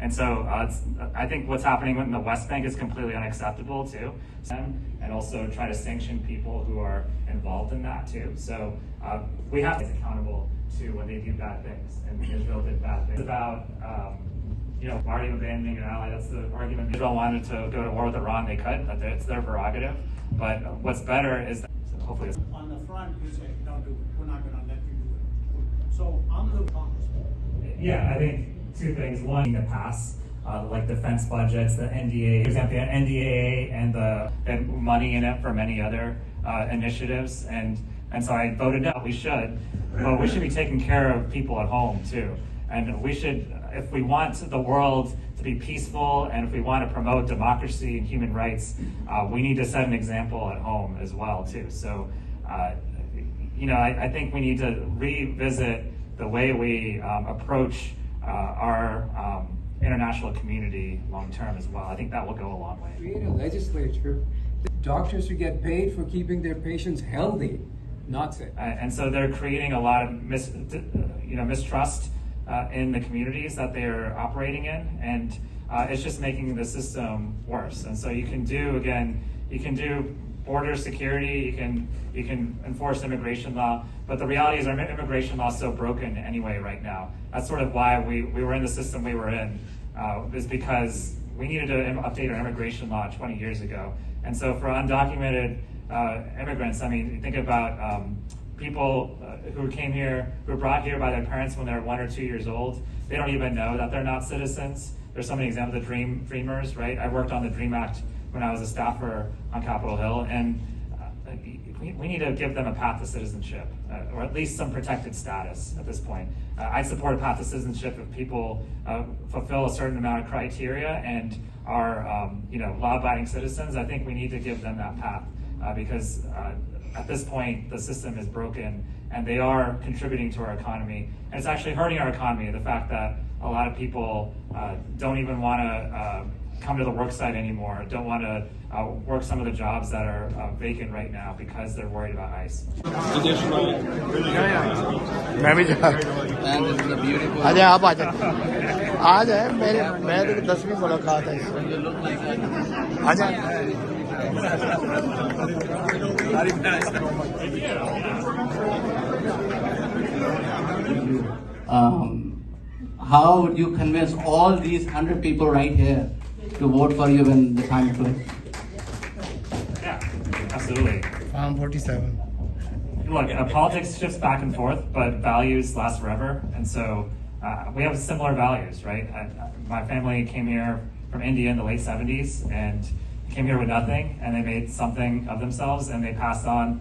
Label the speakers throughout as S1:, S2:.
S1: And so I think what's happening in the West Bank is completely unacceptable too. And also try to sanction people who are involved in that too. So we have to be accountable to when they do bad things, and Israel did bad things. It's about why are you abandoning an ally? That's the argument. Israel wanted to go to war with Iran, they could. It's their prerogative. But what's better is that, so hopefully
S2: on the front you say, don't do it. We're not going to let you do it. So I'm the Congressman.
S1: Yeah, I think two things. One, the pass, like defense budgets, the NDA, for example, the NDAA and money in it for many other initiatives. And so I voted no, we should. But we should be taking care of people at home too. And we should, if we want the world to be peaceful and if we want to promote democracy and human rights, we need to set an example at home as well too. So, I think we need to revisit the way we approach our international community long term as well. I think that will go a long way.
S3: Create a legislature. Doctors should get paid for keeping their patients healthy, not sick.
S1: And so they're creating a lot of mistrust in the communities that they're operating in, and it's just making the system worse. And so you can do border security, you can enforce immigration law, but the reality is our immigration law is so broken anyway right now. That's sort of why we were in the system we were in, is because we needed to update our immigration law 20 years ago. And so for undocumented immigrants, I mean, think about people who came here, who were brought here by their parents when they were 1 or 2 years old. They don't even know that they're not citizens. There's so many examples of the Dreamers, right? I worked on the DREAM Act when I was a staffer on Capitol Hill, and we need to give them a path to citizenship, or at least some protected status at this point. I support a path to citizenship if people fulfill a certain amount of criteria and are law-abiding citizens. I think we need to give them that path because at this point the system is broken and they are contributing to our economy. And it's actually hurting our economy, the fact that a lot of people don't even want to come to the work site anymore, don't want to work some of the jobs that are vacant right now because they're worried about ICE.
S4: मैं भी अजय आप आ जाए आज है मैं तो 10वीं मुलाकात है Ajay
S5: how would you convince all these 100 people right here to vote for you when the time comes?
S1: Yeah, absolutely.
S4: Farm 47.
S1: Look, politics shifts back and forth, but values last forever. And so we have similar values, right? My family came here from India in the late 70s and came here with nothing, and they made something of themselves, and they passed on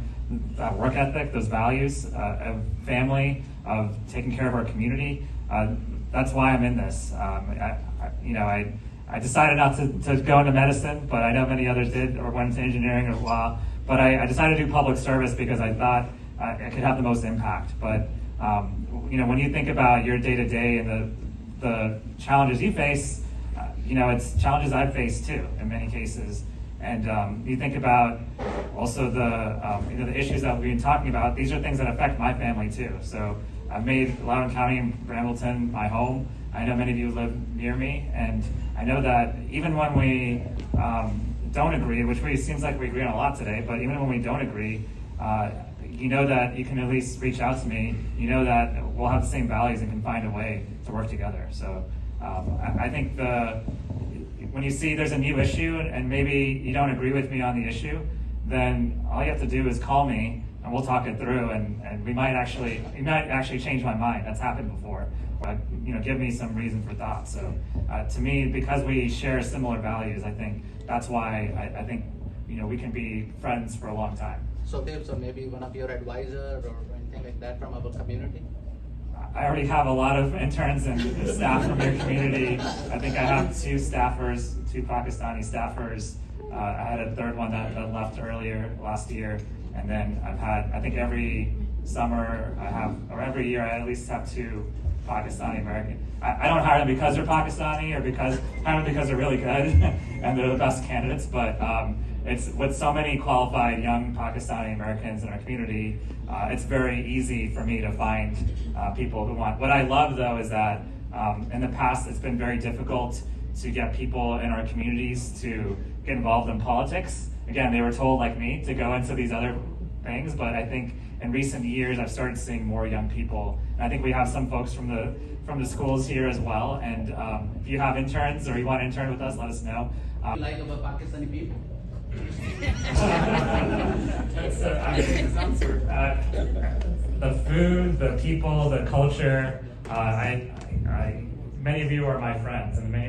S1: that work ethic, those values of family, of taking care of our community. That's why I'm in this. I decided not to go into medicine, but I know many others did, or went into engineering or law. But I decided to do public service because I thought it could have the most impact. But when you think about your day-to-day and the challenges you face, it's challenges I've faced too in many cases. And you think about also the issues that we've been talking about. These are things that affect my family too. So I've made Loudoun County and Brambleton my home. I know many of you live near me, and I know that even when we don't agree, which seems like we agree on a lot today, but even when we don't agree, you know that you can at least reach out to me. You know that we'll have the same values and can find a way to work together. So I think when you see there's a new issue and maybe you don't agree with me on the issue, then all you have to do is call me and we'll talk it through, and you might actually change my mind. That's happened before. Give me some reason for thought. So to me, because we share similar values, I think that's why I think we can be friends for a long time.
S5: So maybe one of your advisors or anything like that from our community?
S1: I already have a lot of interns and staff from your community. I think I have 2 staffers, 2 Pakistani staffers. I had a third one that left earlier last year. And then I've had, I think every summer or every year I at least have 2 Pakistani American. I don't hire them because they're Pakistani or hire them because they're really good and they're the best candidates, but it's with so many qualified young Pakistani Americans in our community, it's very easy for me to find people who want. What I love though is that In the past, it's been very difficult to get people in our communities to get involved in politics. Again, they were told, like me, to go into these other things, but I think in recent years, I've started seeing more young people. And I think we have some folks from the schools here as well. And if you have interns or you want to intern with us, let us know.
S5: Like about Pakistani people.
S1: The food, the people, the culture. Many of you are my friends, and many of you